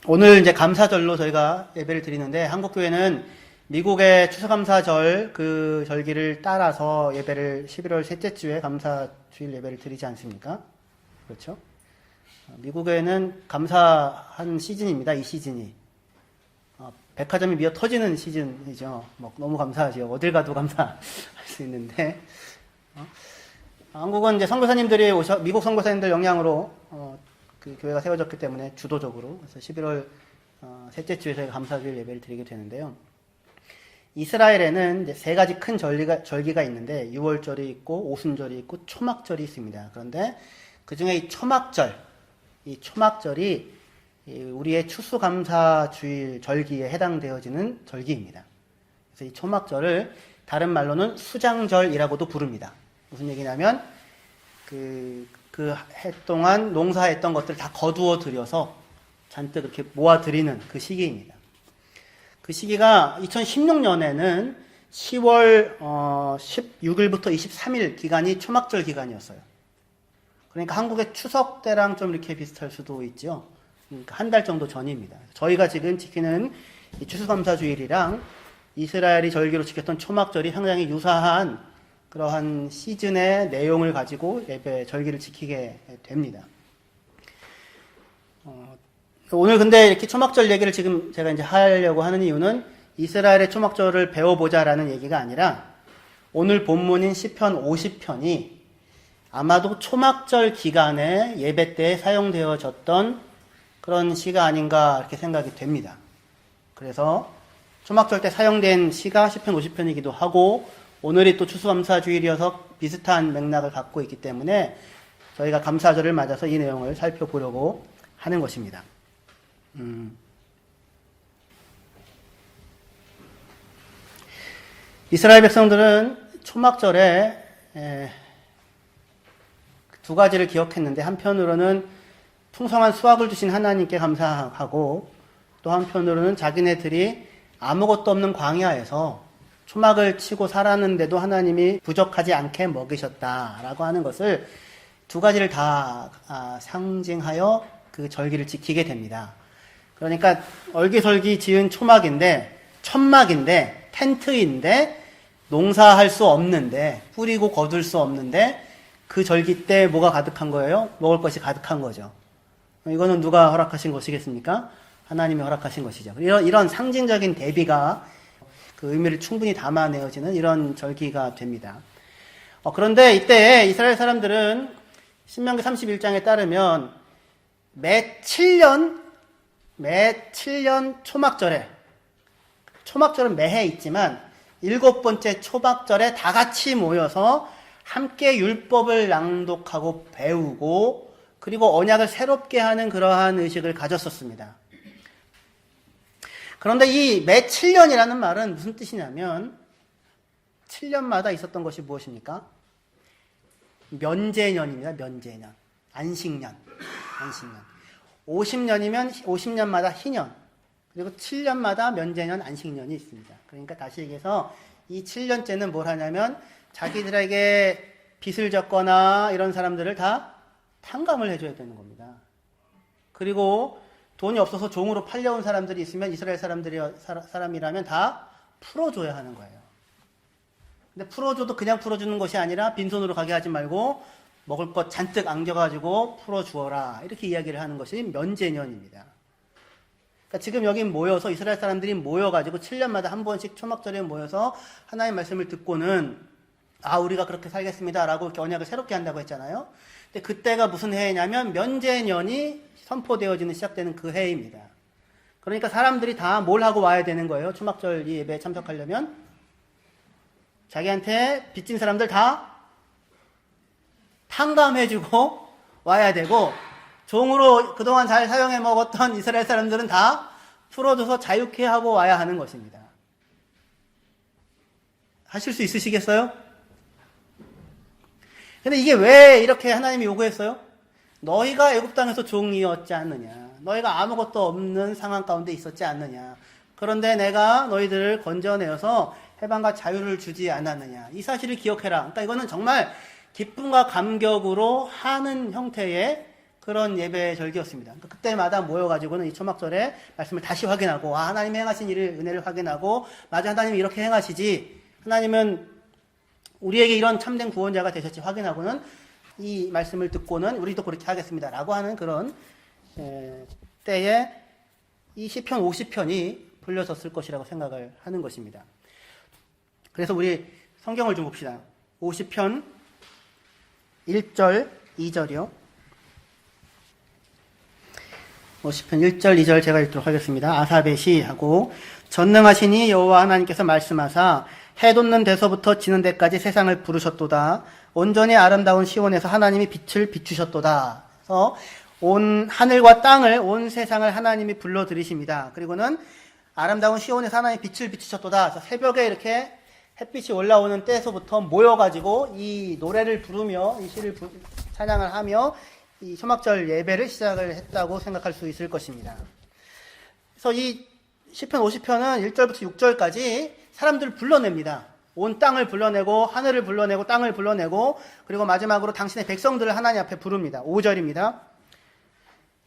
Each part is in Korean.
오늘 이제 감사절로 저희가 예배를 드리는데, 한국교회는 미국의 추수감사절 그 절기를 따라서 예배를 11월 셋째 주에 감사주일 예배를 드리지 않습니까? 그렇죠? 미국에는 감사한 시즌입니다. 이 시즌이. 백화점이 미어 터지는 시즌이죠. 뭐 너무 감사하죠. 어딜 가도 감사할 수 있는데, 한국은 이제 선교사님들이 미국 선교사님들 영향으로 그 교회가 세워졌기 때문에 주도적으로, 그래서 11월 셋째 주에 저희가 감사주일 예배를 드리게 되는데요. 이스라엘에는 이제 세 가지 큰 절기가 있는데, 유월절이 있고 오순절이 있고 초막절이 있습니다. 그런데 그 중에 이 초막절이 우리의 추수감사주일 절기에 해당되어지는 절기입니다. 그래서 이 초막절을 다른 말로는 수장절이라고도 부릅니다. 무슨 얘기냐면 그 해 동안 농사했던 것들을 다 거두어 들여서 잔뜩 이렇게 모아 드리는 그 시기입니다. 그 시기가 2016년에는 10월 16일부터 23일 기간이 초막절 기간이었어요. 그러니까 한국의 추석 때랑 좀 이렇게 비슷할 수도 있죠. 그러니까 한 달 정도 전입니다. 저희가 지금 지키는 이 추수감사주일이랑 이스라엘이 절기로 지켰던 초막절이 상당히 유사한 그러한 시즌의 내용을 가지고 예배 절기를 지키게 됩니다. 오늘 근데 이렇게 초막절 얘기를 지금 제가 이제 하려고 하는 이유는 이스라엘의 초막절을 배워보자라는 얘기가 아니라, 오늘 본문인 시편 50편이 아마도 초막절 기간에 예배 때 사용되어졌던 그런 시가 아닌가 이렇게 생각이 됩니다. 그래서 초막절 때 사용된 시가 시편 50편이기도 하고, 오늘이 또 추수감사주일이어서 비슷한 맥락을 갖고 있기 때문에 저희가 감사절을 맞아서 이 내용을 살펴보려고 하는 것입니다. 이스라엘 백성들은 초막절에 두 가지를 기억했는데, 한편으로는 풍성한 수확을 주신 하나님께 감사하고, 또 한편으로는 자기네들이 아무것도 없는 광야에서 초막을 치고 살았는데도 하나님이 부족하지 않게 먹이셨다라고 하는 것을, 두 가지를 다 상징하여 그 절기를 지키게 됩니다. 그러니까 얼기설기 지은 초막인데, 천막인데, 텐트인데, 농사할 수 없는데, 뿌리고 거둘 수 없는데, 그 절기 때 뭐가 가득한 거예요? 먹을 것이 가득한 거죠. 이거는 누가 허락하신 것이겠습니까? 하나님이 허락하신 것이죠. 이런 상징적인 대비가 그 의미를 충분히 담아내어지는 이런 절기가 됩니다. 그런데 이때 이스라엘 사람들은 신명기 31장에 따르면 매 7년 초막절에, 초막절은 매해 있지만 7번째 초막절에 다 같이 모여서 함께 율법을 낭독하고 배우고, 그리고 언약을 새롭게 하는 그러한 의식을 가졌었습니다. 그런데 이 매 7년이라는 말은 무슨 뜻이냐면, 7년마다 있었던 것이 무엇입니까? 면제년입니다. 면제년. 안식년. 50년이면 50년마다 희년. 그리고 7년마다 면제년, 안식년이 있습니다. 그러니까 다시 얘기해서 이 7년째는 뭘 하냐면, 자기들에게 빚을 졌거나 이런 사람들을 다 탕감을 해줘야 되는 겁니다. 그리고 돈이 없어서 종으로 팔려온 사람들이 있으면 이스라엘 사람이라면 다 풀어줘야 하는 거예요. 근데 풀어줘도 그냥 풀어주는 것이 아니라 빈손으로 가게 하지 말고 먹을 것 잔뜩 안겨가지고 풀어주어라, 이렇게 이야기를 하는 것이 면제년입니다. 그러니까 지금 여기 모여서 이스라엘 사람들이 모여가지고 7년마다 한 번씩 초막절에 모여서 하나님의 말씀을 듣고는, 우리가 그렇게 살겠습니다 라고 이렇게 언약을 새롭게 한다고 했잖아요. 근데 그때가 무슨 해냐면 면제년이 선포되어지는, 시작되는 그 해입니다. 그러니까 사람들이 다 뭘 하고 와야 되는 거예요? 초막절 이 예배에 참석하려면 자기한테 빚진 사람들 다 탕감해주고 와야 되고, 종으로 그동안 잘 사용해 먹었던 이스라엘 사람들은 다 풀어줘서 자유케 하고 와야 하는 것입니다. 하실 수 있으시겠어요? 근데 이게 왜 이렇게 하나님이 요구했어요? 너희가 애굽 땅에서 종이었지 않느냐, 너희가 아무것도 없는 상황 가운데 있었지 않느냐, 그런데 내가 너희들을 건져내어서 해방과 자유를 주지 않았느냐, 이 사실을 기억해라. 그러니까 이거는 정말 기쁨과 감격으로 하는 형태의 그런 예배 절기였습니다. 그러니까 그때마다 모여가지고는 이 초막절에 말씀을 다시 확인하고, 하나님이 행하신 일을, 은혜를 확인하고, 맞아, 하나님이 이렇게 행하시지, 하나님은 우리에게 이런 참된 구원자가 되셨지 확인하고는 이 말씀을 듣고는 우리도 그렇게 하겠습니다 라고 하는 그런 때에 이 시편 50편이 불려졌을 것이라고 생각을 하는 것입니다. 그래서 우리 성경을 좀 봅시다. 50편 1절 2절이요. 50편 1절 2절 제가 읽도록 하겠습니다. 아삽의 시하고, 전능하시니 여호와 하나님께서 말씀하사 해 돋는 데서부터 지는 데까지 세상을 부르셨도다. 온전히 아름다운 시온에서 하나님이 빛을 비추셨도다. 그래서 온 하늘과 땅을, 온 세상을 하나님이 불러들이십니다. 그리고는 아름다운 시온에서 하나님이 빛을 비추셨도다. 그래서 새벽에 이렇게 햇빛이 올라오는 때에서부터 모여가지고 이 노래를 부르며 이 시를 찬양을 하며 이 초막절 예배를 시작을 했다고 생각할 수 있을 것입니다. 그래서 이 시편 50편은 1절부터 6절까지 사람들을 불러냅니다. 온 땅을 불러내고, 하늘을 불러내고, 땅을 불러내고, 그리고 마지막으로 당신의 백성들을 하나님 앞에 부릅니다. 5절입니다.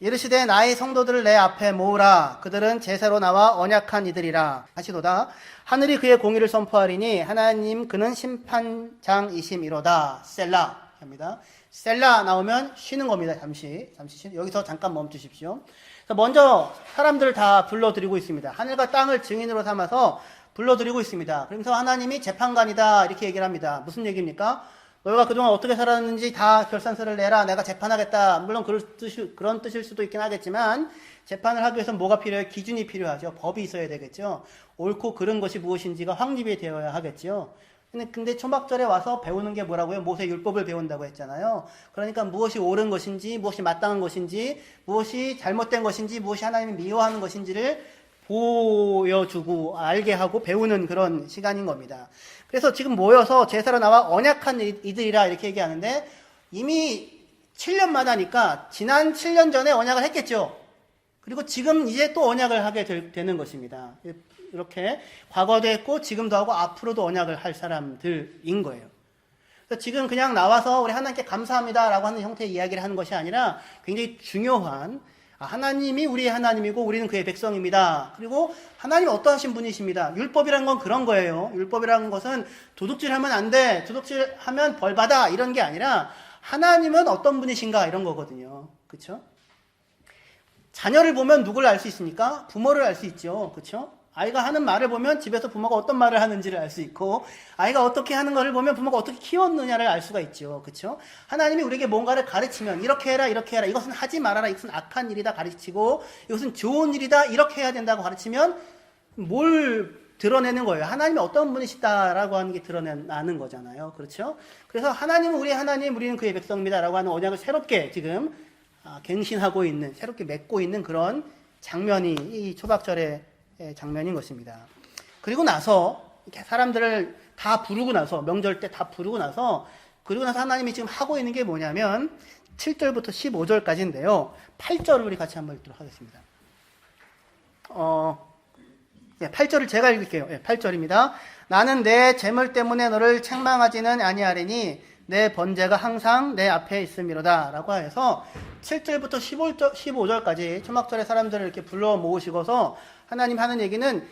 이르시되 나의 성도들을 내 앞에 모으라. 그들은 제사로 나와 언약한 이들이라 하시도다. 하늘이 그의 공의를 선포하리니 하나님 그는 심판장이심이로다. 셀라 합니다. 셀라 나오면 쉬는 겁니다. 잠시 여기서 잠깐 멈추십시오. 그래서 먼저 사람들을 다 불러드리고 있습니다. 하늘과 땅을 증인으로 삼아서 불러드리고 있습니다. 그러면서 하나님이 재판관이다 이렇게 얘기를 합니다. 무슨 얘기입니까? 너희가 그동안 어떻게 살았는지 다 결산서를 내라. 내가 재판하겠다. 물론 그런 뜻일 수도 있긴 하겠지만, 재판을 하기 위해서는 뭐가 필요해요? 기준이 필요하죠. 법이 있어야 되겠죠. 옳고 그른 것이 무엇인지가 확립이 되어야 하겠죠. 근데 초막절에 와서 배우는 게 뭐라고요? 모세 율법을 배운다고 했잖아요. 그러니까 무엇이 옳은 것인지, 무엇이 마땅한 것인지, 무엇이 잘못된 것인지, 무엇이 하나님이 미워하는 것인지를 보여주고 알게 하고 배우는 그런 시간인 겁니다. 그래서 지금 모여서 제사로 나와 언약한 이들이라 이렇게 얘기하는데, 이미 7년마다니까 지난 7년 전에 언약을 했겠죠. 그리고 지금 이제 또 언약을 하게 되는 것입니다. 이렇게 과거도 했고 지금도 하고 앞으로도 언약을 할 사람들인 거예요. 그래서 지금 그냥 나와서 우리 하나님께 감사합니다라고 하는 형태의 이야기를 하는 것이 아니라 굉장히 중요한, 하나님이 우리의 하나님이고 우리는 그의 백성입니다. 그리고 하나님이 어떠하신 분이십니다. 율법이란 건 그런 거예요. 율법이라는 것은 도둑질하면 안 돼, 도둑질하면 벌 받아 이런 게 아니라 하나님은 어떤 분이신가 이런 거거든요. 그렇죠? 자녀를 보면 누구를 알 수 있습니까? 부모를 알 수 있죠. 그렇죠? 아이가 하는 말을 보면 집에서 부모가 어떤 말을 하는지를 알 수 있고, 아이가 어떻게 하는 것을 보면 부모가 어떻게 키웠느냐를 알 수가 있죠. 그렇죠? 하나님이 우리에게 뭔가를 가르치면 이렇게 해라, 이렇게 해라, 이것은 하지 말아라, 이것은 악한 일이다 가르치고, 이것은 좋은 일이다, 이렇게 해야 된다고 가르치면 뭘 드러내는 거예요? 하나님이 어떤 분이시다라고 하는 게 드러나는 거잖아요. 그렇죠? 그래서 하나님은 우리의 하나님, 우리는 그의 백성입니다라고 하는 언약을 새롭게 지금 갱신하고 있는, 새롭게 맺고 있는 그런 장면이 이 초박절의 장면인 것입니다. 그리고 나서 이렇게 사람들을 다 부르고 나서, 명절 때 다 부르고 나서, 그리고 나서 하나님이 지금 하고 있는 게 뭐냐면 7절부터 15절까지인데요. 8절을 우리 같이 한번 읽도록 하겠습니다. 8절을 제가 읽을게요. 8절입니다. 나는 내 재물 때문에 너를 책망하지는 아니하리니 내 번제가 항상 내 앞에 있음이로다 라고 해서 7절부터 15절까지 초막절에 사람들을 이렇게 불러 모으시고서 하나님 하는 얘기는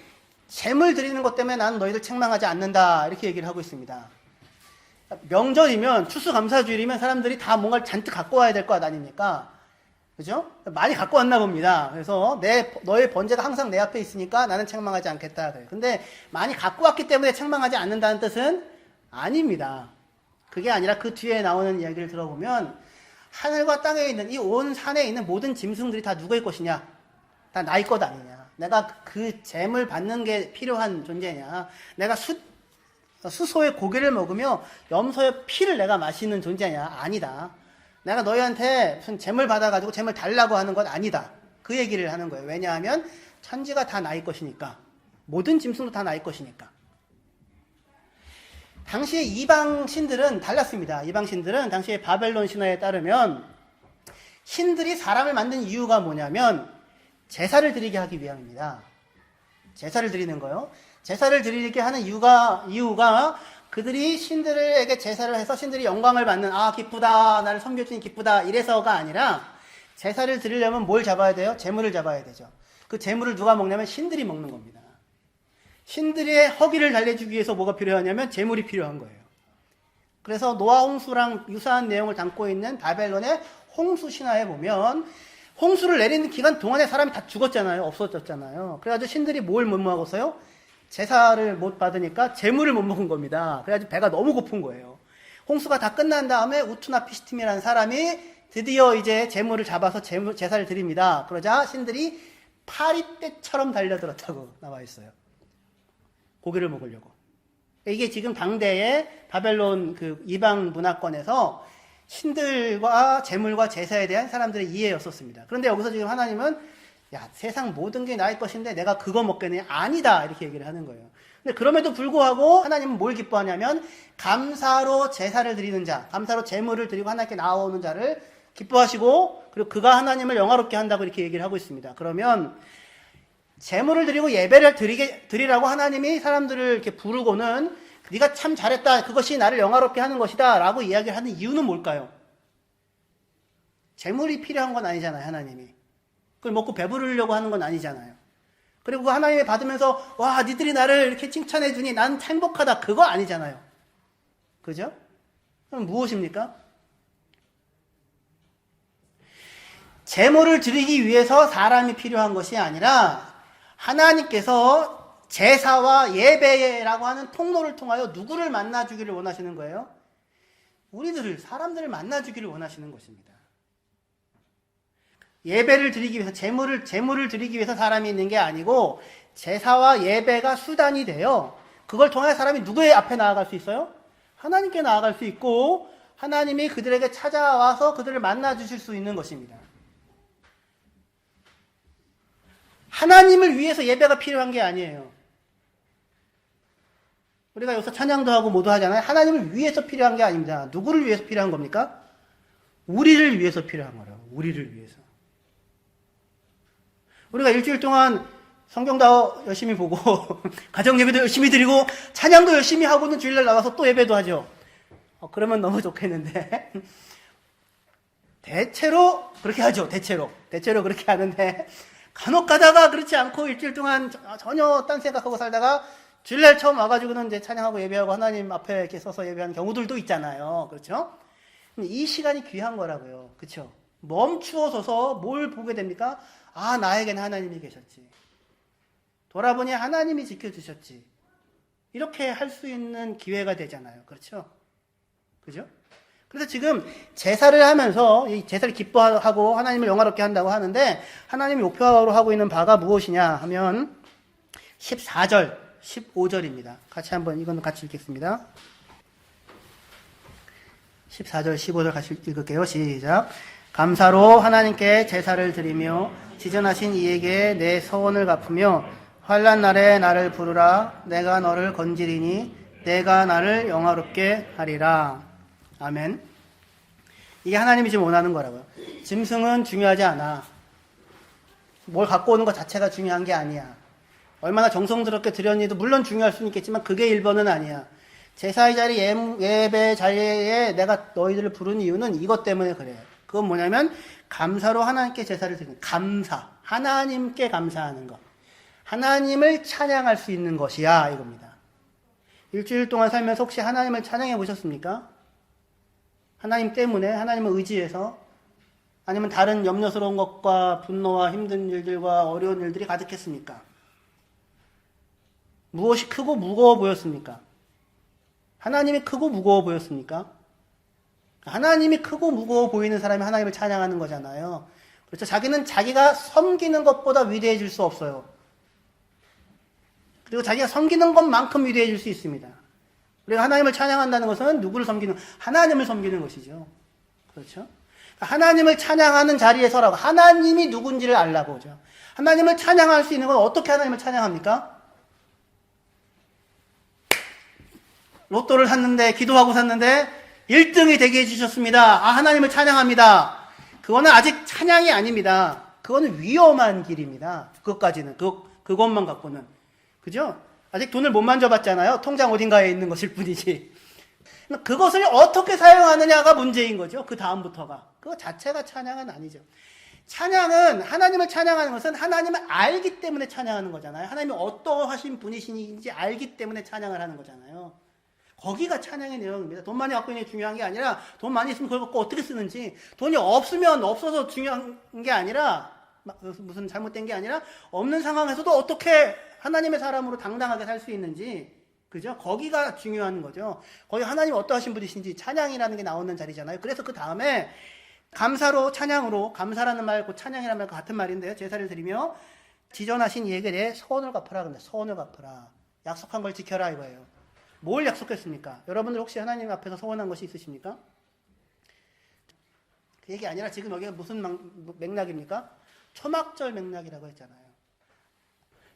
재물 드리는 것 때문에 나는 너희들 책망하지 않는다 이렇게 얘기를 하고 있습니다. 명절이면, 추수감사주일이면 사람들이 다 뭔가를 잔뜩 갖고 와야 될 것 아닙니까? 그죠? 많이 갖고 왔나 봅니다. 그래서 너의 번제가 항상 내 앞에 있으니까 나는 책망하지 않겠다. 근데 많이 갖고 왔기 때문에 책망하지 않는다는 뜻은 아닙니다. 그게 아니라 그 뒤에 나오는 이야기를 들어보면 하늘과 땅에 있는 이 온 산에 있는 모든 짐승들이 다 누구의 것이냐? 다 나의 것 아니냐? 내가 그 잼을 받는 게 필요한 존재냐? 내가 수소의 고기를 먹으며 염소의 피를 내가 마시는 존재냐? 아니다. 내가 너희한테 무슨 잼을 받아가지고 잼을 달라고 하는 건 아니다. 그 얘기를 하는 거예요. 왜냐하면 천지가 다 나의 것이니까. 모든 짐승도 다 나의 것이니까. 당시에 이방 신들은 달랐습니다. 이방 신들은 당시에 바벨론 신화에 따르면 신들이 사람을 만든 이유가 뭐냐면 제사를 드리게 하기 위함입니다. 제사를 드리는 거요. 제사를 드리게 하는 이유가 그들이 신들에게 제사를 해서 신들이 영광을 받는, 기쁘다, 나를 섬겨주니 기쁘다 이래서가 아니라 제사를 드리려면 뭘 잡아야 돼요? 재물을 잡아야 되죠. 그 재물을 누가 먹냐면 신들이 먹는 겁니다. 신들의 허기를 달래주기 위해서 뭐가 필요하냐면 재물이 필요한 거예요. 그래서 노아 홍수랑 유사한 내용을 담고 있는 바벨론의 홍수 신화에 보면 홍수를 내리는 기간 동안에 사람이 다 죽었잖아요. 없어졌잖아요. 그래가지고 신들이 뭘 못 먹었어요? 제사를 못 받으니까 재물을 못 먹은 겁니다. 그래가지고 배가 너무 고픈 거예요. 홍수가 다 끝난 다음에 우투나피시팀이라는 사람이 드디어 이제 재물을 잡아서 제사를 드립니다. 그러자 신들이 파리떼처럼 달려들었다고 나와 있어요. 고기를 먹으려고. 이게 지금 당대의 바벨론 그 이방 문화권에서 신들과 재물과 제사에 대한 사람들의 이해였었습니다. 그런데 여기서 지금 하나님은 야, 세상 모든 게 나의 것인데 내가 그거 먹겠느냐? 아니다. 이렇게 얘기를 하는 거예요. 근데 그럼에도 불구하고 하나님은 뭘 기뻐하냐면 감사로 제사를 드리는 자, 감사로 재물을 드리고 하나님께 나오는 자를 기뻐하시고 그리고 그가 하나님을 영화롭게 한다고 이렇게 얘기를 하고 있습니다. 그러면 재물을 드리고 예배를 드리라고 하나님이 사람들을 이렇게 부르고는 네가 참 잘했다. 그것이 나를 영화롭게 하는 것이다. 라고 이야기를 하는 이유는 뭘까요? 재물이 필요한 건 아니잖아요. 하나님이. 그걸 먹고 배부르려고 하는 건 아니잖아요. 그리고 그 하나님이 받으면서 와 니들이 나를 이렇게 칭찬해 주니 난 행복하다. 그거 아니잖아요. 그죠? 그럼 무엇입니까? 재물을 드리기 위해서 사람이 필요한 것이 아니라 하나님께서 제사와 예배라고 하는 통로를 통하여 누구를 만나주기를 원하시는 거예요? 우리들을, 사람들을 만나주기를 원하시는 것입니다. 예배를 드리기 위해서, 재물을 드리기 위해서 사람이 있는 게 아니고 제사와 예배가 수단이 돼요. 그걸 통해 사람이 누구의 앞에 나아갈 수 있어요? 하나님께 나아갈 수 있고 하나님이 그들에게 찾아와서 그들을 만나주실 수 있는 것입니다. 하나님을 위해서 예배가 필요한 게 아니에요. 우리가 여기서 찬양도 하고 모두 하잖아요. 하나님을 위해서 필요한 게 아닙니다. 누구를 위해서 필요한 겁니까? 우리를 위해서 필요한 거라고. 우리를 위해서. 우리가 일주일 동안 성경도 열심히 보고 가정 예배도 열심히 드리고 찬양도 열심히 하고는 주일날 나가서 또 예배도 하죠. 그러면 너무 좋겠는데 대체로 그렇게 하죠. 대체로 그렇게 하는데 간혹 가다가 그렇지 않고 일주일 동안 전혀 딴 생각하고 살다가 주일날 처음 와가지고는 이제 찬양하고 예배하고 하나님 앞에 이렇게 서서 예배하는 경우들도 있잖아요. 그렇죠? 이 시간이 귀한 거라고요. 그렇죠? 멈추어 서서 뭘 보게 됩니까? 아, 나에게는 하나님이 계셨지. 돌아보니 하나님이 지켜주셨지. 이렇게 할 수 있는 기회가 되잖아요. 그렇죠? 그죠? 그래서 지금 제사를 하면서 이 제사를 기뻐하고 하나님을 영화롭게 한다고 하는데 하나님이 목표로 하고 있는 바가 무엇이냐 하면 14절, 15절입니다. 같이 한번 이건 같이 읽겠습니다. 14절, 15절 같이 읽을게요. 시작. 감사로 하나님께 제사를 드리며 지전하신 이에게 내 서원을 갚으며 환난 날에 나를 부르라. 내가 너를 건지리니 내가 나를 영화롭게 하리라. 아멘. 이게 하나님이 지금 원하는 거라고요. 짐승은 중요하지 않아. 뭘 갖고 오는 것 자체가 중요한 게 아니야. 얼마나 정성스럽게 드렸니도 물론 중요할 수는 있겠지만 그게 1번은 아니야. 제사의 자리, 예배 자리에 내가 너희들을 부른 이유는 이것 때문에 그래요. 그건 뭐냐면 감사로 하나님께 제사를 드리는 감사. 하나님께 감사하는 것. 하나님을 찬양할 수 있는 것이야 이겁니다. 일주일 동안 살면서 혹시 하나님을 찬양해 보셨습니까? 하나님 때문에, 하나님을 의지해서, 아니면 다른 염려스러운 것과 분노와 힘든 일들과 어려운 일들이 가득했습니까? 무엇이 크고 무거워 보였습니까? 하나님이 크고 무거워 보였습니까? 하나님이 크고 무거워 보이는 사람이 하나님을 찬양하는 거잖아요. 그렇죠? 자기는 자기가 섬기는 것보다 위대해질 수 없어요. 그리고 자기가 섬기는 것만큼 위대해질 수 있습니다. 우리가 하나님을 찬양한다는 것은 누구를 섬기는, 하나님을 섬기는 것이죠. 그렇죠? 하나님을 찬양하는 자리에 서라고. 하나님이 누군지를 알라고 하죠. 하나님을 찬양할 수 있는 건 어떻게 하나님을 찬양합니까? 로또를 샀는데, 기도하고 샀는데 1등이 되게 해주셨습니다. 아, 하나님을 찬양합니다. 그거는 아직 찬양이 아닙니다. 그거는 위험한 길입니다. 그것까지는. 그것만 갖고는. 그죠? 아직 돈을 못 만져봤잖아요. 통장 어딘가에 있는 것일 뿐이지. 그것을 어떻게 사용하느냐가 문제인 거죠. 그 다음부터가. 그거 자체가 찬양은 아니죠. 찬양은, 하나님을 찬양하는 것은 하나님을 알기 때문에 찬양하는 거잖아요. 하나님이 어떠하신 분이신지 알기 때문에 찬양을 하는 거잖아요. 거기가 찬양의 내용입니다. 돈 많이 갖고 있는 게 중요한 게 아니라 돈 많이 있으면 그걸 갖고 어떻게 쓰는지, 돈이 없으면 없어서 중요한 게 아니라, 무슨 잘못된 게 아니라 없는 상황에서도 어떻게 하나님의 사람으로 당당하게 살 수 있는지, 그죠? 거기가 중요한 거죠. 거기 하나님 어떠하신 분이신지 찬양이라는 게 나오는 자리잖아요. 그래서 그 다음에 감사로 찬양으로, 감사라는 말과 찬양이라는 말과 같은 말인데요. 제사를 드리며 지전하신 이에게 내 서원을 갚으라. 근데 서원을 갚으라. 약속한 걸 지켜라 이거예요. 뭘 약속했습니까? 여러분들 혹시 하나님 앞에서 서원한 것이 있으십니까? 그 얘기 아니라 지금 여기가 무슨 맥락입니까? 초막절 맥락이라고 했잖아요.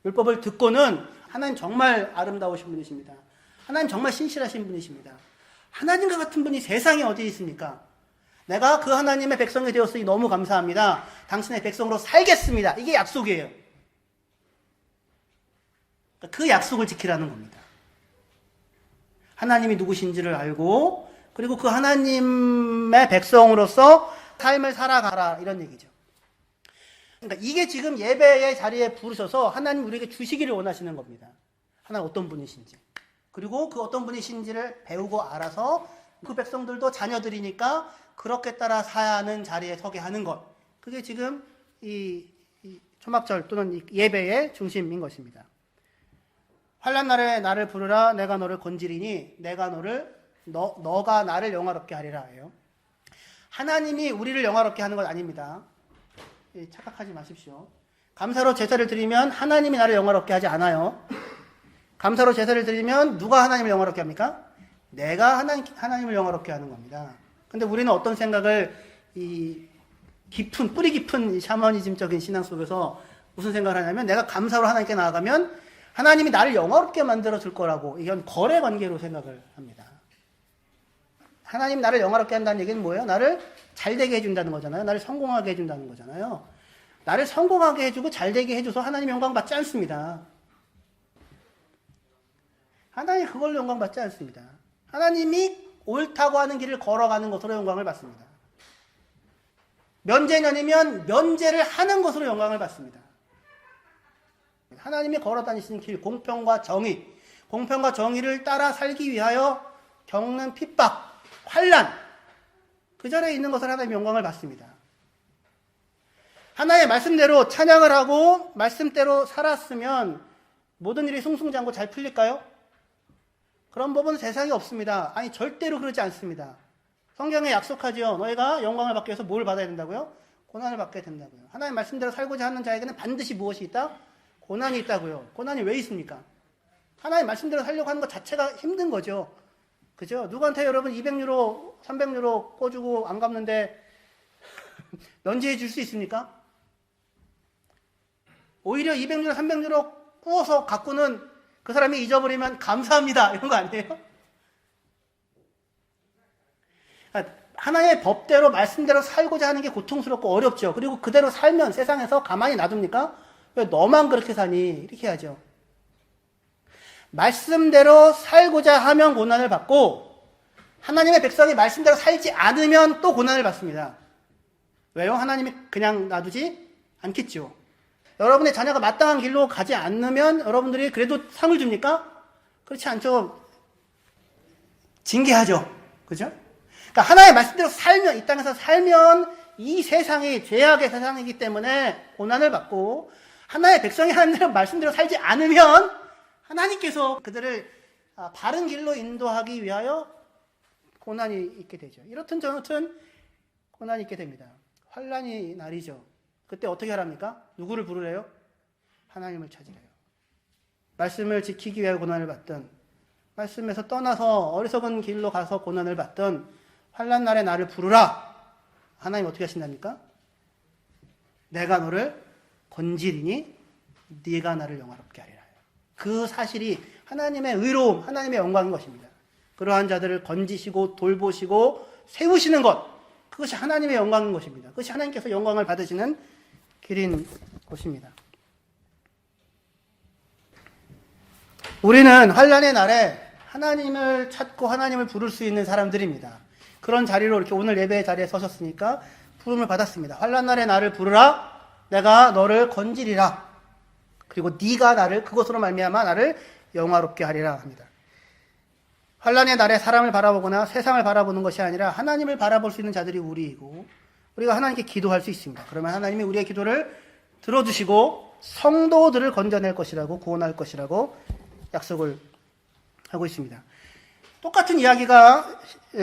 율법을 듣고는 하나님 정말 아름다우신 분이십니다. 하나님 정말 신실하신 분이십니다. 하나님과 같은 분이 세상에 어디 있습니까? 내가 그 하나님의 백성이 되었으니 너무 감사합니다. 당신의 백성으로 살겠습니다. 이게 약속이에요. 그 약속을 지키라는 겁니다. 하나님이 누구신지를 알고, 그리고 그 하나님의 백성으로서 삶을 살아가라, 이런 얘기죠. 그러니까 이게 지금 예배의 자리에 부르셔서 하나님 우리에게 주시기를 원하시는 겁니다. 하나님 어떤 분이신지, 그리고 그 어떤 분이신지를 배우고 알아서 그 백성들도 자녀들이니까 그렇게 따라 사야 하는 자리에 서게 하는 것. 그게 지금 이 초막절 또는 이 예배의 중심인 것입니다. 환난 날에 나를 부르라. 내가 너를 건지리니 내가 너가 나를 영화롭게 하리라 해요. 하나님이 우리를 영화롭게 하는 건 아닙니다. 착각하지 마십시오. 감사로 제사를 드리면 하나님이 나를 영화롭게 하지 않아요. 감사로 제사를 드리면 누가 하나님을 영화롭게 합니까? 내가 하나님을 영화롭게 하는 겁니다. 근데 우리는 어떤 생각을 뿌리 깊은 샤머니즘적인 신앙 속에서 무슨 생각을 하냐면, 내가 감사로 하나님께 나아가면 하나님이 나를 영화롭게 만들어 줄 거라고, 이건 거래 관계로 생각을 합니다. 하나님이 나를 영화롭게 한다는 얘기는 뭐예요? 나를 잘되게 해준다는 거잖아요. 나를 성공하게 해준다는 거잖아요. 나를 성공하게 해주고 잘되게 해줘서 하나님 영광 받지 않습니다. 하나님 그걸로 영광 받지 않습니다. 하나님이 옳다고 하는 길을 걸어가는 것으로 영광을 받습니다. 면제년이면 면제를 하는 것으로 영광을 받습니다. 하나님이 걸어다니시는 길, 공평과 정의를 따라 살기 위하여 겪는 핍박, 환난, 그 자리에 있는 것을 하나님의 영광을 받습니다. 하나의 말씀대로 찬양을 하고 말씀대로 살았으면 모든 일이 숭숭장구 잘 풀릴까요? 그런 법은 세상에 없습니다. 아니, 절대로 그러지 않습니다. 성경에 약속하죠. 너희가 영광을 받기 위해서 뭘 받아야 된다고요? 고난을 받게 된다고요. 하나님의 말씀대로 살고자 하는 자에게는 반드시 무엇이 있다? 고난이 있다고요. 고난이 왜 있습니까? 하나님의 말씀대로 살려고 하는 것 자체가 힘든 거죠. 그죠? 누구한테 여러분 200유로, 300유로 꿔주고 안 갚는데 면제해 줄 수 있습니까? 오히려 200유로, 300유로 꾸어서 갖고는 그 사람이 잊어버리면 감사합니다, 이런 거 아니에요? 하나님의 법대로 말씀대로 살고자 하는 게 고통스럽고 어렵죠. 그리고 그대로 살면 세상에서 가만히 놔둡니까? 왜 너만 그렇게 사니? 이렇게 하죠. 말씀대로 살고자 하면 고난을 받고, 하나님의 백성이 말씀대로 살지 않으면 또 고난을 받습니다. 왜요? 하나님이 그냥 놔두지 않겠죠. 여러분의 자녀가 마땅한 길로 가지 않으면 여러분들이 그래도 상을 줍니까? 그렇지 않죠. 징계하죠. 그죠? 그러니까 하나의 말씀대로 살면, 이 땅에서 살면 이 세상이 죄악의 세상이기 때문에 고난을 받고, 하나의 백성이 하나님의 말씀대로 살지 않으면 하나님께서 그들을 바른 길로 인도하기 위하여 고난이 있게 되죠. 이렇든 저렇든 고난이 있게 됩니다. 환난이 날이죠. 그때 어떻게 하랍니까? 누구를 부르래요? 하나님을 찾으래요. 말씀을 지키기 위하여 고난을 받든, 말씀에서 떠나서 어리석은 길로 가서 고난을 받든, 환난 날에 나를 부르라. 하나님 어떻게 하신답니까? 내가 너를 건지리니 네가 나를 영화롭게 하리라. 그 사실이 하나님의 의로움, 하나님의 영광인 것입니다. 그러한 자들을 건지시고 돌보시고 세우시는 것, 그것이 하나님의 영광인 것입니다. 그것이 하나님께서 영광을 받으시는 길인 것입니다. 우리는 환난의 날에 하나님을 찾고 하나님을 부를 수 있는 사람들입니다. 그런 자리로 이렇게 오늘 예배의 자리에 서셨으니까 부름을 받았습니다. 환난 날에 나를 부르라. 내가 너를 건지리라. 그리고 네가 나를 그것으로 말미암아 나를 영화롭게 하리라 합니다. 환난의 날에 사람을 바라보거나 세상을 바라보는 것이 아니라 하나님을 바라볼 수 있는 자들이 우리이고 우리가 하나님께 기도할 수 있습니다. 그러면 하나님이 우리의 기도를 들어주시고 성도들을 건져낼 것이라고 구원할 것이라고 약속을 하고 있습니다. 똑같은 이야기가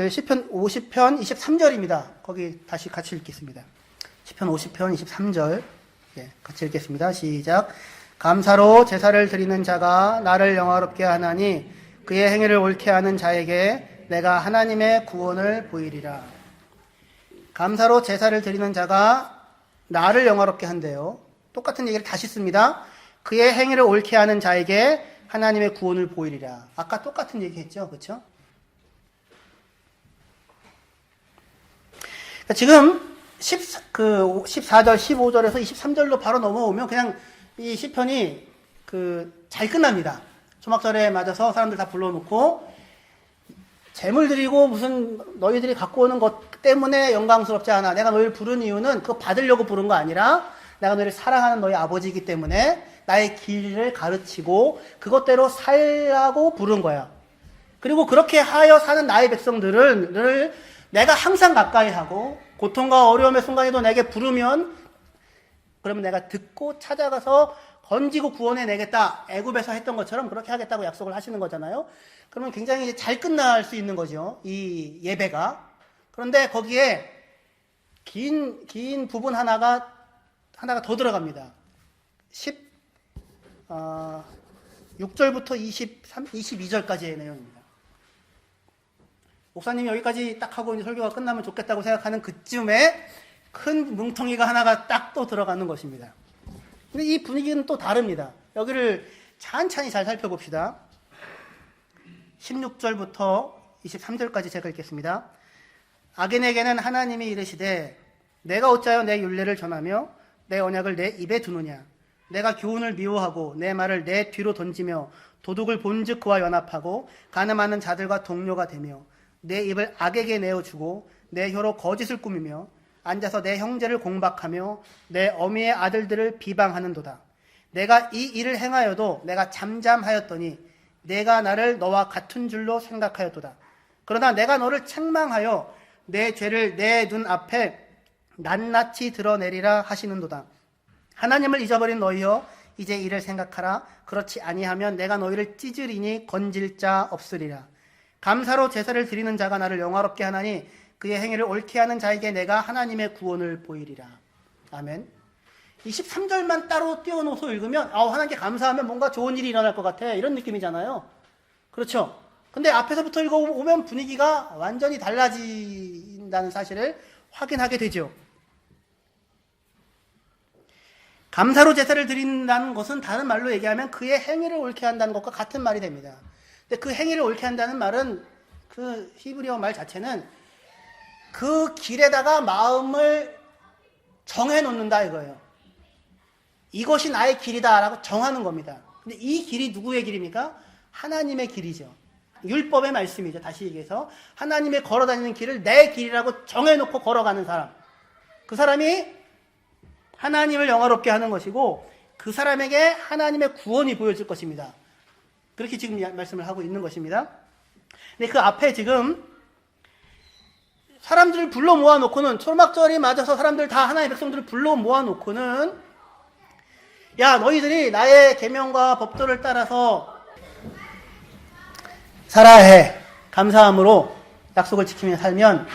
시편 50편 23절입니다. 거기 다시 같이 읽겠습니다. 시편 50편 23절 같이 읽겠습니다. 시작. 감사로 제사를 드리는 자가 나를 영화롭게 하나니 그의 행위를 옳게 하는 자에게 내가 하나님의 구원을 보이리라. 감사로 제사를 드리는 자가 나를 영화롭게 한대요. 똑같은 얘기를 다시 씁니다. 그의 행위를 옳게 하는 자에게 하나님의 구원을 보이리라. 아까 똑같은 얘기 했죠. 그렇죠? 지금 14절, 15절에서 23절로 바로 넘어오면 그냥 이 시편이 잘 끝납니다. 초막절에 맞아서 사람들 다 불러놓고 제물 드리고 무슨 너희들이 갖고 오는 것 때문에 영광스럽지 않아. 내가 너희를 부른 이유는 그거 받으려고 부른 거 아니라 내가 너희를 사랑하는 너희 아버지이기 때문에 나의 길을 가르치고 그것대로 살라고 부른 거야. 그리고 그렇게 하여 사는 나의 백성들을 내가 항상 가까이 하고 고통과 어려움의 순간에도 내게 부르면 그러면 내가 듣고 찾아가서 건지고 구원해 내겠다. 애굽에서 했던 것처럼 그렇게 하겠다고 약속을 하시는 거잖아요. 그러면 굉장히 잘 끝날 수 있는 거죠. 이 예배가. 그런데 거기에 긴 부분 하나가 더 들어갑니다. 6절부터 22절까지의 내용입니다. 목사님이 여기까지 딱 하고 이제 설교가 끝나면 좋겠다고 생각하는 그쯤에 큰 뭉텅이가 하나가 딱 또 들어가는 것입니다. 근데 이 분위기는 또 다릅니다. 여기를 찬찬히 잘 살펴봅시다. 16절부터 23절까지 제가 읽겠습니다. 악인에게는 하나님이 이르시되 내가 어찌하여 내 율례를 전하며 내 언약을 내 입에 두느냐. 내가 교훈을 미워하고 내 말을 내 뒤로 던지며 도둑을 본즉 그와 연합하고 간음하는 자들과 동료가 되며 내 입을 악에게 내어주고 내 혀로 거짓을 꾸미며 앉아서 내 형제를 공박하며 내 어미의 아들들을 비방하는도다. 내가 이 일을 행하여도 내가 잠잠하였더니 내가 나를 너와 같은 줄로 생각하였도다. 그러나 내가 너를 책망하여 내 죄를 내 눈 앞에 낱낱이 드러내리라 하시는도다. 하나님을 잊어버린 너희여 이제 이를 생각하라. 그렇지 아니하면 내가 너희를 찢으리니 건질 자 없으리라. 감사로 제사를 드리는 자가 나를 영화롭게 하나니 그의 행위를 옳게 하는 자에게 내가 하나님의 구원을 보이리라. 아멘. 23절만 따로 띄워놓고 읽으면 하나님께 감사하면 뭔가 좋은 일이 일어날 것 같아. 이런 느낌이잖아요. 그렇죠? 근데 앞에서부터 읽어보면 분위기가 완전히 달라진다는 사실을 확인하게 되죠. 감사로 제사를 드린다는 것은 다른 말로 얘기하면 그의 행위를 옳게 한다는 것과 같은 말이 됩니다. 근데 그 행위를 옳게 한다는 말은 그 히브리어 말 자체는 그 길에다가 마음을 정해놓는다 이거예요. 이것이 나의 길이다라고 정하는 겁니다. 근데 이 길이 누구의 길입니까? 하나님의 길이죠. 율법의 말씀이죠. 다시 얘기해서 하나님의 걸어다니는 길을 내 길이라고 정해놓고 걸어가는 사람. 그 사람이 하나님을 영화롭게 하는 것이고 그 사람에게 하나님의 구원이 보여질 것입니다. 그렇게 지금 말씀을 하고 있는 것입니다. 근데 그 앞에 지금 사람들을 불러 모아놓고는 초막절이 맞아서 사람들 다 하나님의 백성들을 불러 모아놓고는 야 너희들이 나의 계명과 법도를 따라서 살아야 해. 감사함으로 약속을 지키며 살면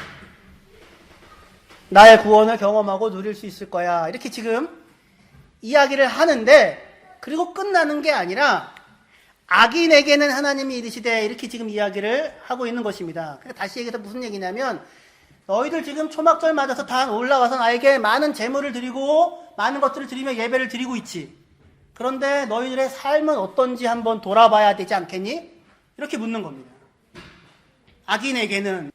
나의 구원을 경험하고 누릴 수 있을 거야. 이렇게 지금 이야기를 하는데 그리고 끝나는 게 아니라 악인에게는 하나님이 이르시되 이렇게 지금 이야기를 하고 있는 것입니다. 그러니까 다시 얘기해서 무슨 얘기냐면 너희들 지금 초막절 맞아서 다 올라와서 나에게 많은 재물을 드리고 많은 것들을 드리며 예배를 드리고 있지. 그런데 너희들의 삶은 어떤지 한번 돌아봐야 되지 않겠니? 이렇게 묻는 겁니다. 악인에게는.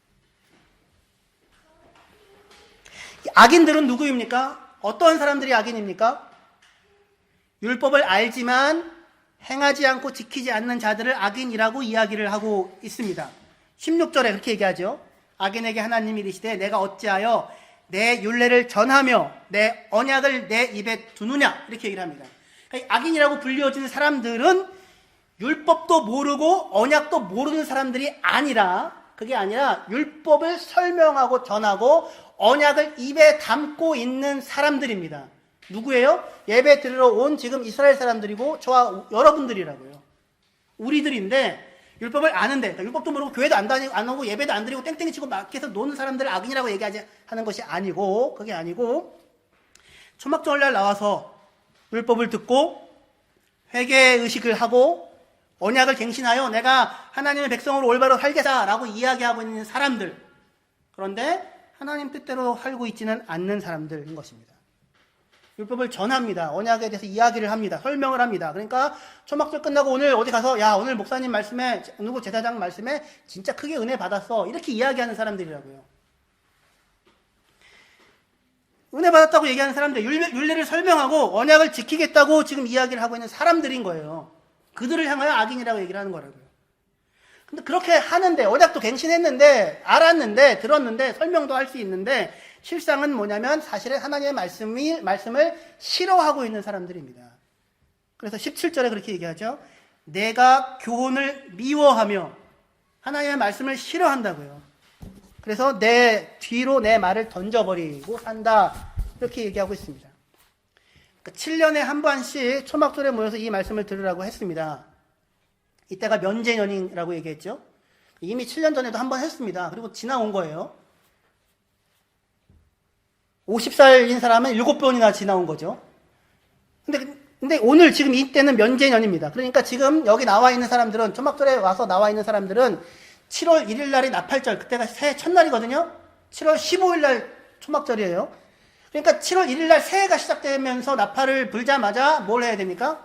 악인들은 누구입니까? 어떠한 사람들이 악인입니까? 율법을 알지만 행하지 않고 지키지 않는 자들을 악인이라고 이야기를 하고 있습니다. 16절에 그렇게 얘기하죠. 악인에게 하나님이 이르시되 내가 어찌하여 내 율례를 전하며 내 언약을 내 입에 두느냐 이렇게 얘기를 합니다. 그러니까 악인이라고 불리워지는 사람들은 율법도 모르고 언약도 모르는 사람들이 아니라, 그게 아니라 율법을 설명하고 전하고 언약을 입에 담고 있는 사람들입니다. 누구예요? 예배 드리러 온 지금 이스라엘 사람들이고 저와 여러분들이라고요. 우리들인데 율법을 아는데, 그러니까 율법도 모르고 교회도 안 오고 예배도 안 드리고 땡땡이 치고 막 해서 노는 사람들을 악인이라고 하는 것이 아니고, 그게 아니고 초막절날 나와서 율법을 듣고 회개의식을 하고 언약을 갱신하여 내가 하나님의 백성으로 올바로 살겠다라고 이야기하고 있는 사람들, 그런데 하나님 뜻대로 살고 있지는 않는 사람들인 것입니다. 율법을 전합니다. 언약에 대해서 이야기를 합니다. 설명을 합니다. 그러니까 초막절 끝나고 오늘 어디 가서 야 오늘 목사님 말씀에 누구 제사장 말씀에 진짜 크게 은혜 받았어 이렇게 이야기하는 사람들이라고요. 은혜 받았다고 얘기하는 사람들, 율례를 설명하고 언약을 지키겠다고 지금 이야기를 하고 있는 사람들인 거예요. 그들을 향하여 악인이라고 얘기를 하는 거라고요. 근데 그렇게 하는데, 언약도 갱신했는데, 알았는데, 들었는데, 설명도 할 수 있는데, 실상은 뭐냐면 사실은 하나님의 말씀을 싫어하고 있는 사람들입니다. 그래서 17절에 그렇게 얘기하죠. 내가 교훈을 미워하며 하나님의 말씀을 싫어한다고요. 그래서 내 뒤로 내 말을 던져버리고 산다. 이렇게 얘기하고 있습니다. 7년에 한 번씩 초막절에 모여서 이 말씀을 들으라고 했습니다. 이때가 면제년이라고 얘기했죠. 이미 7년 전에도 한 번 했습니다. 그리고 지나온 거예요. 50살인 사람은 7번이나 지나온 거죠. 근데 오늘 지금 이때는 면제년입니다. 그러니까 지금 여기 나와 있는 사람들은, 초막절에 와서 나와 있는 사람들은 7월 1일 날이 나팔절, 그때가 새해 첫날이거든요. 7월 15일 날 초막절이에요. 그러니까 7월 1일 날 새해가 시작되면서 나팔을 불자마자 뭘 해야 됩니까?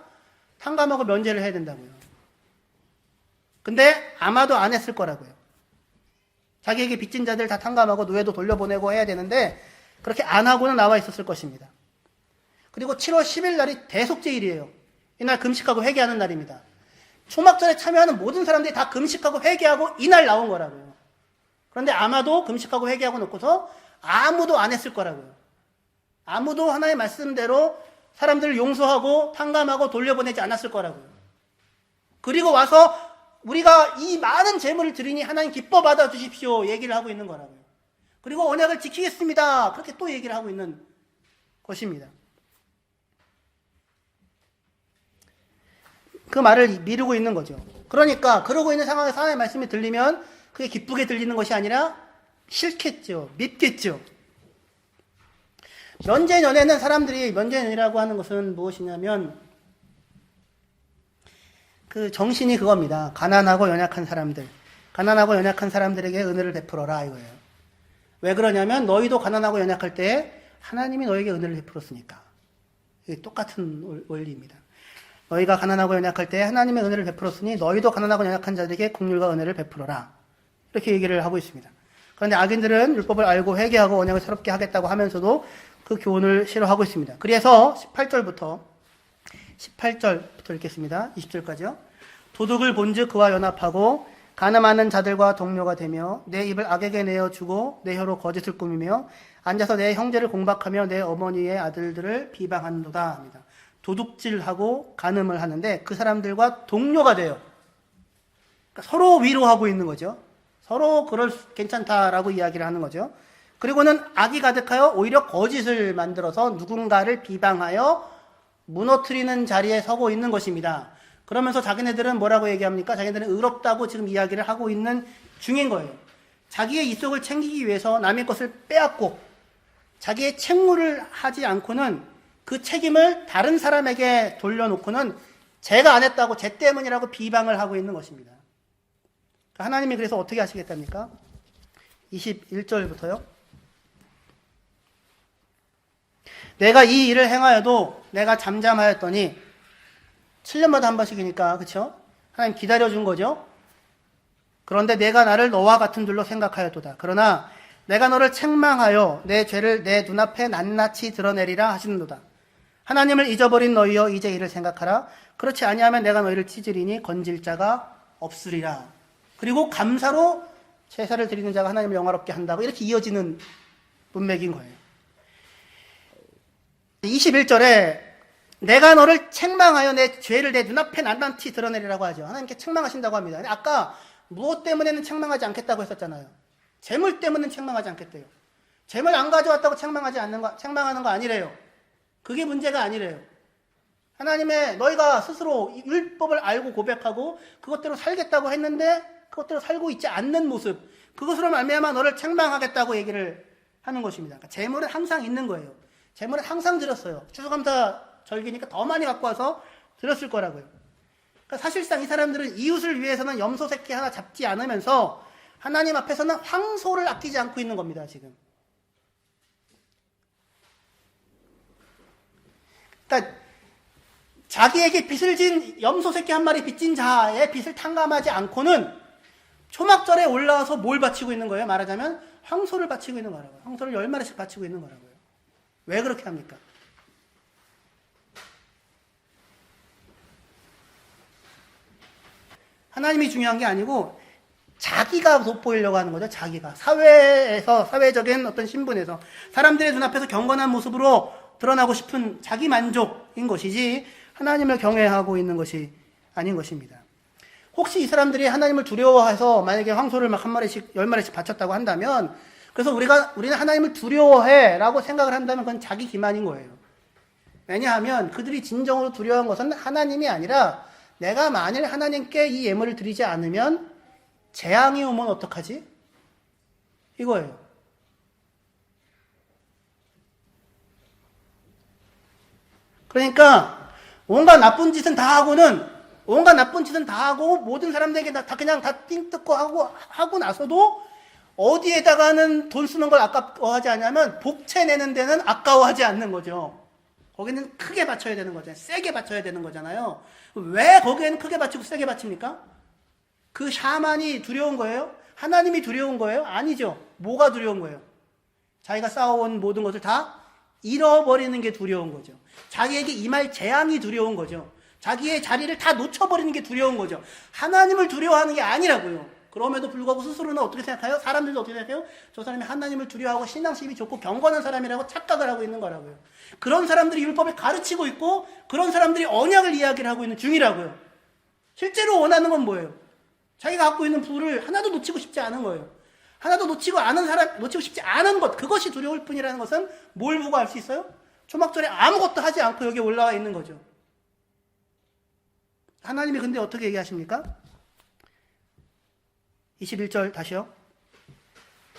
탕감하고 면제를 해야 된다고요. 근데 아마도 안 했을 거라고요. 자기에게 빚진 자들 다 탕감하고 노예도 돌려보내고 해야 되는데 그렇게 안 하고는 나와 있었을 것입니다. 그리고 7월 10일 날이 대속죄일이에요. 이날 금식하고 회개하는 날입니다. 초막절에 참여하는 모든 사람들이 다 금식하고 회개하고 이날 나온 거라고요. 그런데 아마도 금식하고 회개하고 놓고서 아무도 안 했을 거라고요. 아무도 하나의 말씀대로 사람들을 용서하고 탕감하고 돌려보내지 않았을 거라고요. 그리고 와서 우리가 이 많은 재물을 드리니 하나님 기뻐 받아 주십시오 얘기를 하고 있는 거라고요. 그리고 언약을 지키겠습니다 그렇게 또 얘기를 하고 있는 것입니다. 그 말을 미루고 있는 거죠. 그러니까 그러고 있는 상황에서 하나님의 말씀이 들리면 그게 기쁘게 들리는 것이 아니라 싫겠죠. 밉겠죠. 면제년에는 사람들이, 면제년이라고 하는 것은 무엇이냐면 그 정신이 그겁니다. 가난하고 연약한 사람들, 가난하고 연약한 사람들에게 은혜를 베풀어라 이거예요. 왜 그러냐면 너희도 가난하고 연약할 때 하나님이 너에게 은혜를 베풀었으니까. 이게 똑같은 원리입니다. 너희가 가난하고 연약할 때 하나님의 은혜를 베풀었으니 너희도 가난하고 연약한 자들에게 긍휼과 은혜를 베풀어라. 이렇게 얘기를 하고 있습니다. 그런데 악인들은 율법을 알고 회개하고 언약을 새롭게 하겠다고 하면서도 그 교훈을 싫어하고 있습니다. 그래서 18절부터 읽겠습니다. 20절까지요. 도둑을 본즉 그와 연합하고 간음하는 자들과 동료가 되며 내 입을 악에게 내어주고 내 혀로 거짓을 꾸미며 앉아서 내 형제를 공박하며 내 어머니의 아들들을 비방한도다 합니다. 도둑질하고 간음을 하는데 그 사람들과 동료가 돼요. 그러니까 서로 위로하고 있는 거죠. 서로 괜찮다라고 이야기를 하는 거죠. 그리고는 악이 가득하여 오히려 거짓을 만들어서 누군가를 비방하여 무너뜨리는 자리에 서고 있는 것입니다. 그러면서 자기네들은 뭐라고 얘기합니까? 자기네들은 의롭다고 지금 이야기를 하고 있는 중인 거예요. 자기의 이속을 챙기기 위해서 남의 것을 빼앗고 자기의 책무를 하지 않고는 그 책임을 다른 사람에게 돌려놓고는 제가 안 했다고 제 때문이라고 비방을 하고 있는 것입니다. 하나님이 그래서 어떻게 하시겠답니까? 21절부터요. 내가 이 일을 행하여도 내가 잠잠하였더니 7년마다 한 번씩이니까 그렇죠? 하나님 기다려준 거죠. 그런데 내가 나를 너와 같은 줄로 생각하였도다. 그러나 내가 너를 책망하여 내 죄를 내 눈앞에 낱낱이 드러내리라 하시는도다. 하나님을 잊어버린 너희여 이제 이를 생각하라. 그렇지 아니하면 내가 너희를 찢으리니 건질 자가 없으리라. 그리고 감사로 제사를 드리는 자가 하나님을 영화롭게 한다고 이렇게 이어지는 문맥인 거예요. 21절에 내가 너를 책망하여 내 죄를 내 눈앞에 낱낱이 드러내리라고 하죠. 하나님께 책망하신다고 합니다. 근데 아까 무엇 때문에는 책망하지 않겠다고 했었잖아요. 재물 때문에는 책망하지 않겠대요. 재물 안 가져왔다고 책망하는 거 아니래요. 그게 문제가 아니래요. 하나님의 너희가 스스로 율법을 알고 고백하고 그것대로 살겠다고 했는데 그것대로 살고 있지 않는 모습, 그것으로 말미암아 너를 책망하겠다고 얘기를 하는 것입니다. 그러니까 재물은 항상 있는 거예요. 재물은 항상 드렸어요. 추수감사 절기니까 더 많이 갖고 와서 드렸을 거라고요. 그러니까 사실상 이 사람들은 이웃을 위해서는 염소 새끼 하나 잡지 않으면서 하나님 앞에서는 황소를 아끼지 않고 있는 겁니다, 지금. 그러니까 자기에게 빚을 진 염소 새끼 한 마리 빚진 자의 빚을 탕감하지 않고는 초막절에 올라와서 뭘 바치고 있는 거예요? 말하자면 황소를 바치고 있는 거라고요. 황소를 10마리씩 바치고 있는 거라고요. 왜 그렇게 합니까? 하나님이 중요한 게 아니고 자기가 돋보이려고 하는 거죠. 자기가. 사회에서, 사회적인 어떤 신분에서 사람들의 눈앞에서 경건한 모습으로 드러나고 싶은 자기 만족인 것이지 하나님을 경외하고 있는 것이 아닌 것입니다. 혹시 이 사람들이 하나님을 두려워해서 만약에 황소를 막 한 마리씩, 10마리씩 바쳤다고 한다면, 그래서 우리는 하나님을 두려워해 라고 생각을 한다면 그건 자기 기만인 거예요. 왜냐하면 그들이 진정으로 두려워한 것은 하나님이 아니라 내가 만일 하나님께 이 예물을 드리지 않으면 재앙이 오면 어떡하지? 이거예요. 그러니까 온갖 나쁜 짓은 다 하고 모든 사람들에게 그냥 다 띵 뜯고 하고 나서도 어디에다가는 돈 쓰는 걸 아까워하지 않냐면 복채 내는 데는 아까워하지 않는 거죠. 거기는 크게 바쳐야 되는 거잖아요. 세게 바쳐야 되는 거잖아요. 왜 거기에는 크게 바치고 세게 바칩니까? 그 샤만이 두려운 거예요? 하나님이 두려운 거예요? 아니죠. 뭐가 두려운 거예요? 자기가 쌓아온 모든 것을 다 잃어버리는 게 두려운 거죠. 자기에게 임할 재앙이 두려운 거죠. 자기의 자리를 다 놓쳐버리는 게 두려운 거죠. 하나님을 두려워하는 게 아니라고요. 그럼에도 불구하고 스스로는 어떻게 생각해요? 사람들도 어떻게 생각해요? 저 사람이 하나님을 두려워하고 신앙심이 좋고 경건한 사람이라고 착각을 하고 있는 거라고요. 그런 사람들이 율법을 가르치고 있고 그런 사람들이 언약을 이야기를 하고 있는 중이라고요. 실제로 원하는 건 뭐예요? 자기가 갖고 있는 부를 하나도 놓치고 싶지 않은 거예요. 하나도 놓치고 싶지 않은 것, 그것이 두려울 뿐이라는 것은 뭘 보고 알 수 있어요? 초막절에 아무것도 하지 않고 여기 올라와 있는 거죠. 하나님이 근데 어떻게 얘기하십니까? 21절 다시요.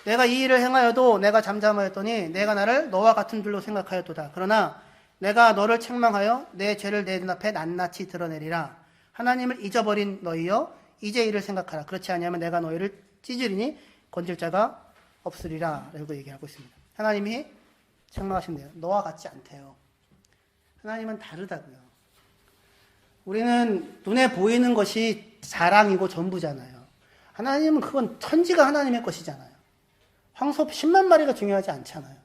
내가 이 일을 행하여도 내가 잠잠하였더니 내가 나를 너와 같은 줄로 생각하였도다. 그러나 내가 너를 책망하여 내 죄를 내 눈앞에 낱낱이 드러내리라. 하나님을 잊어버린 너희여 이제 이를 생각하라. 그렇지 아니하면 내가 너희를 찢으리니 건질 자가 없으리라. 라고 얘기하고 있습니다. 하나님이 책망하신대요. 너와 같지 않대요. 하나님은 다르다고요. 우리는 눈에 보이는 것이 자랑이고 전부잖아요. 하나님은 그건 천지가 하나님의 것이잖아요. 황소 10만 마리가 중요하지 않잖아요.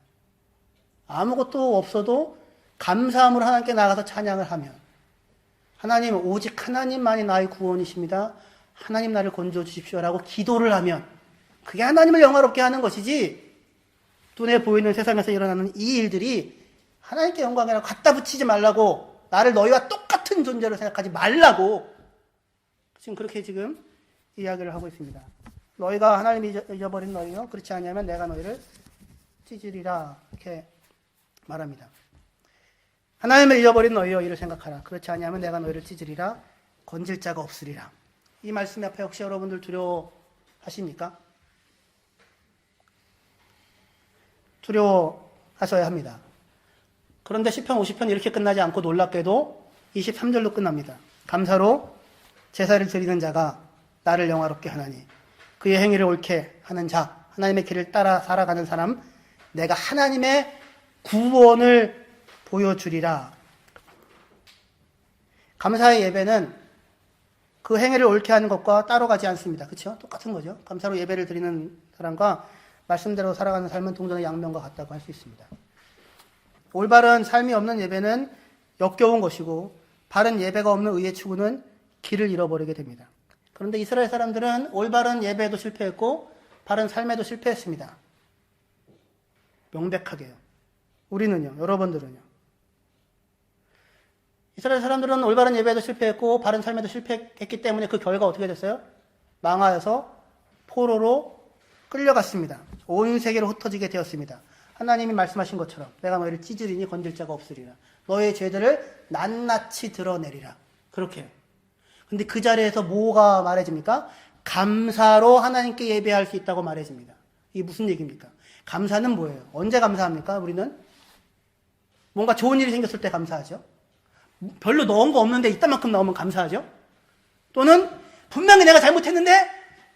아무것도 없어도 감사함으로 하나님께 나가서 찬양을 하면 하나님 오직 하나님만이 나의 구원이십니다. 하나님 나를 건져 주십시오라고 기도를 하면 그게 하나님을 영화롭게 하는 것이지 눈에 보이는 세상에서 일어나는 이 일들이 하나님께 영광이라고 갖다 붙이지 말라고 나를 너희와 똑같은 존재로 생각하지 말라고 지금 그렇게 이야기를 하고 있습니다. 너희가 하나님이 잊어버린 너희요 그렇지 않으면 내가 너희를 찢으리라 이렇게 말합니다. 하나님을 잊어버린 너희요 이를 생각하라. 그렇지 않으면 내가 너희를 찢으리라. 건질 자가 없으리라. 이 말씀 앞에 혹시 여러분들 두려워하십니까? 두려워하셔야 합니다. 그런데 시편 50편 이렇게 끝나지 않고 놀랍게도 23절로 끝납니다. 감사로 제사를 드리는 자가 나를 영화롭게 하나니 그의 행위를 옳게 하는 자 하나님의 길을 따라 살아가는 사람 내가 하나님의 구원을 보여주리라. 감사의 예배는 그 행위를 옳게 하는 것과 따로 가지 않습니다. 그렇죠? 똑같은 거죠. 감사로 예배를 드리는 사람과 말씀대로 살아가는 삶은 동전의 양면과 같다고 할 수 있습니다. 올바른 삶이 없는 예배는 역겨운 것이고 바른 예배가 없는 의의 추구는 길을 잃어버리게 됩니다. 그런데 이스라엘 사람들은 올바른 예배에도 실패했고 바른 삶에도 실패했습니다. 명백하게요. 우리는요, 여러분들은요. 이스라엘 사람들은 올바른 예배에도 실패했고 바른 삶에도 실패했기 때문에 그 결과 어떻게 됐어요? 망하여서 포로로 끌려갔습니다. 온 세계로 흩어지게 되었습니다. 하나님이 말씀하신 것처럼 내가 너희를 찢으리니 건질 자가 없으리라. 너의 죄들을 낱낱이 드러내리라. 그렇게 해요. 근데 그 자리에서 뭐가 말해집니까? 감사로 하나님께 예배할 수 있다고 말해집니다. 이게 무슨 얘기입니까? 감사는 뭐예요? 언제 감사합니까? 우리는 뭔가 좋은 일이 생겼을 때 감사하죠. 별로 넣은 거 없는데 이따만큼 나오면 감사하죠. 또는 분명히 내가 잘못했는데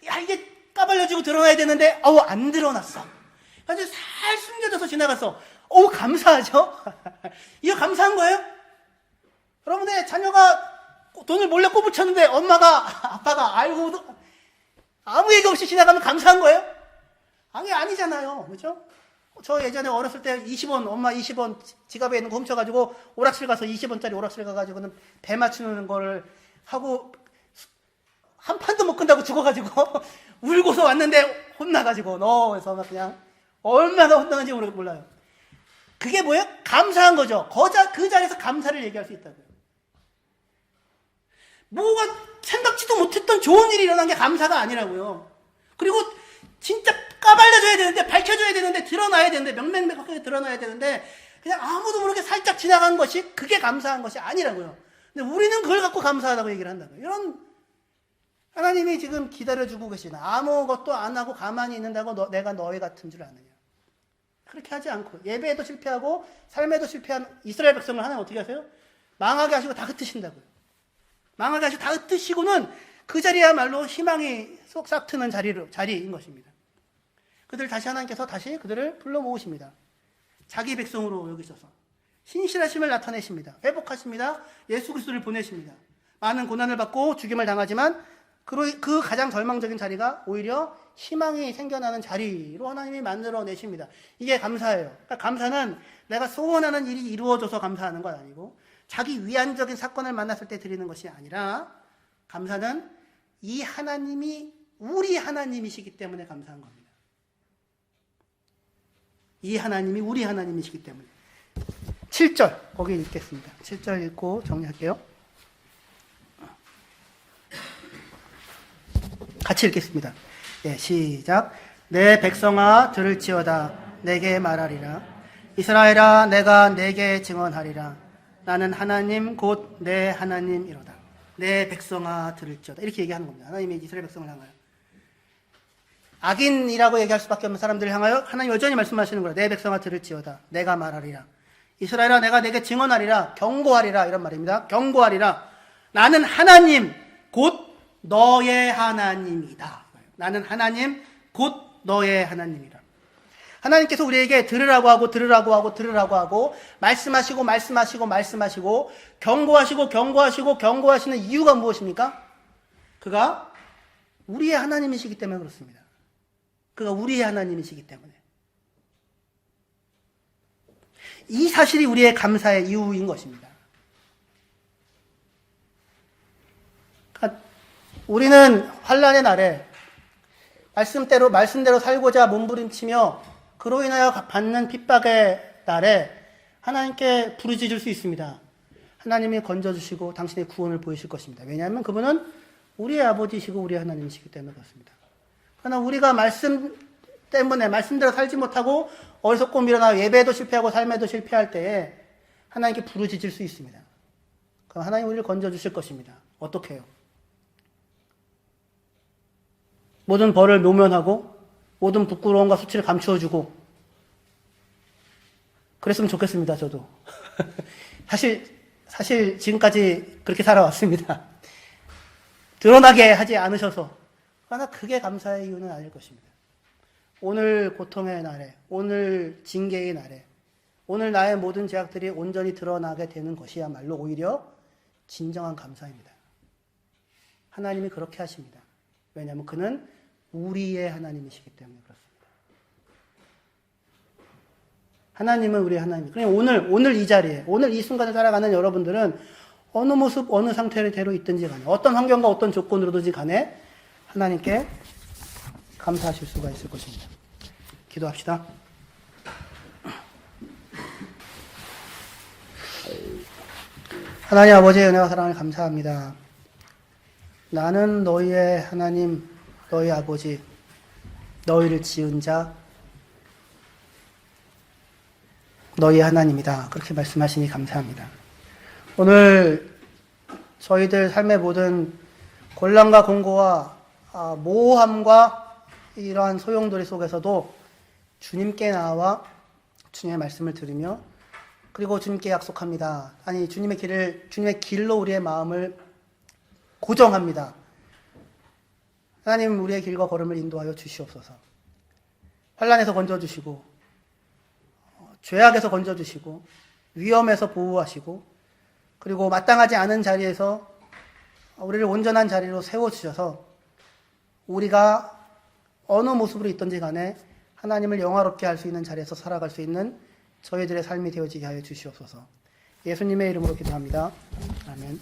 야 이게 까발려지고 드러나야 되는데 안 드러났어. 아주 살 숨겨져서 지나갔어. 감사하죠. 이거 감사한 거예요? 여러분의 자녀가 돈을 몰래 꼬부쳤는데 엄마가 아빠가 알고도 아무 얘기 없이 지나가면 감사한 거예요? 아니잖아요. 그렇죠? 저 예전에 어렸을 때 20원, 엄마 20원 지갑에 있는 거 훔쳐가지고 오락실 가서 20원짜리 오락실 가가지고는 배 맞추는 거를 하고 한 판도 못 끝나고 죽어가지고 울고서 왔는데 혼나가지고 그래서 막 그냥 얼마나 혼나는지 몰라요. 그게 뭐예요? 감사한 거죠. 그 자리에서 감사를 얘기할 수 있다고요. 뭐가 생각지도 못했던 좋은 일이 일어난 게 감사가 아니라고요. 그리고 진짜 까발려줘야 되는데 밝혀줘야 되는데 드러나야 되는데 명명백백하게 드러나야 되는데 그냥 아무도 모르게 살짝 지나간 것이 그게 감사한 것이 아니라고요. 근데 우리는 그걸 갖고 감사하다고 얘기를 한다고요. 이런 하나님이 지금 기다려주고 계시나 아무것도 안 하고 가만히 있는다고 내가 너희 같은 줄 아느냐. 그렇게 하지 않고 예배에도 실패하고 삶에도 실패한 이스라엘 백성을 하나님 어떻게 하세요? 망하게 하시고 다 흩으신다고요. 망하게 하시고 다 흩으시고는 그 자리야말로 희망이 쏙싹 트는 자리인 것입니다. 그들 다시 하나님께서 다시 그들을 불러 모으십니다. 자기 백성으로 여기셔서 신실하심을 나타내십니다. 회복하십니다. 예수 그리스도를 보내십니다. 많은 고난을 받고 죽임을 당하지만 그 가장 절망적인 자리가 오히려 희망이 생겨나는 자리로 하나님이 만들어내십니다. 이게 감사예요. 그러니까 감사는 내가 소원하는 일이 이루어져서 감사하는 건 아니고 자기 위안적인 사건을 만났을 때 드리는 것이 아니라 감사는 이 하나님이 우리 하나님이시기 때문에 감사한 겁니다. 이 하나님이 우리 하나님이시기 때문에. 7절 거기 읽겠습니다. 7절 읽고 정리할게요. 같이 읽겠습니다. 네, 시작. 내 백성아 들을지어다 내게 말하리라. 이스라엘아 내가 내게 증언하리라. 나는 하나님 곧 내 하나님이로다. 내 백성아 들을지어다. 이렇게 얘기하는 겁니다. 하나님이 이스라엘 백성을 향하여. 악인이라고 얘기할 수밖에 없는 사람들을 향하여 하나님 여전히 말씀하시는 거예요. 내 백성아 들을지어다. 내가 말하리라. 이스라엘아 내가 내게 증언하리라. 경고하리라. 이런 말입니다. 경고하리라. 나는 하나님 곧 너의 하나님이다. 나는 하나님 곧 너의 하나님이라. 하나님께서 우리에게 들으라고 하고 들으라고 하고 들으라고 하고 말씀하시고 말씀하시고 말씀하시고 경고하시고 경고하시고 경고하시는 이유가 무엇입니까? 그가 우리의 하나님이시기 때문에 그렇습니다. 그가 우리의 하나님이시기 때문에. 이 사실이 우리의 감사의 이유인 것입니다. 그러니까 우리는 환난의 날에 말씀대로 살고자 몸부림치며 그로 인하여 받는 핍박의 날에 하나님께 부르짖을 수 있습니다. 하나님이 건져주시고 당신의 구원을 보이실 것입니다. 왜냐하면 그분은 우리의 아버지이시고 우리의 하나님이시기 때문에 그렇습니다. 그러나 우리가 말씀 때문에 말씀대로 살지 못하고 어리석고 밀어나 예배에도 실패하고 삶에도 실패할 때에 하나님께 부르짖을 수 있습니다. 그럼 하나님 우리를 건져주실 것입니다. 어떻게 해요? 모든 벌을 모면하고 모든 부끄러움과 수치를 감추어주고 그랬으면 좋겠습니다. 저도 사실 지금까지 그렇게 살아왔습니다. 드러나게 하지 않으셔서. 그러나 그게 감사의 이유는 아닐 것입니다. 오늘 고통의 날에, 오늘 징계의 날에, 오늘 나의 모든 죄악들이 온전히 드러나게 되는 것이야말로 오히려 진정한 감사입니다. 하나님이 그렇게 하십니다. 왜냐하면 그는 우리의 하나님이시기 때문에 그렇습니다. 하나님은 우리의 하나님. 그냥 오늘 이 자리에, 오늘 이 순간을 살아가는 여러분들은 어느 모습, 어느 상태로 있든지 간에, 어떤 환경과 어떤 조건으로든지 간에 하나님께 감사하실 수가 있을 것입니다. 기도합시다. 하나님 아버지의 은혜와 사랑을 감사합니다. 나는 너희의 하나님, 너희 아버지, 너희를 지은 자, 너희 하나님이다. 그렇게 말씀하시니 감사합니다. 오늘 저희들 삶의 모든 곤란과 공고와 모호함과 이러한 소용돌이 속에서도 주님께 나와 주님의 말씀을 들으며 그리고 주님께 약속합니다. 아니, 주님의 길로 우리의 마음을 고정합니다. 하나님, 우리의 길과 걸음을 인도하여 주시옵소서. 환난에서 건져주시고, 죄악에서 건져주시고, 위험에서 보호하시고, 그리고 마땅하지 않은 자리에서 우리를 온전한 자리로 세워주셔서 우리가 어느 모습으로 있든지 간에 하나님을 영화롭게 할 수 있는 자리에서 살아갈 수 있는 저희들의 삶이 되어지게 하여 주시옵소서. 예수님의 이름으로 기도합니다. 아멘.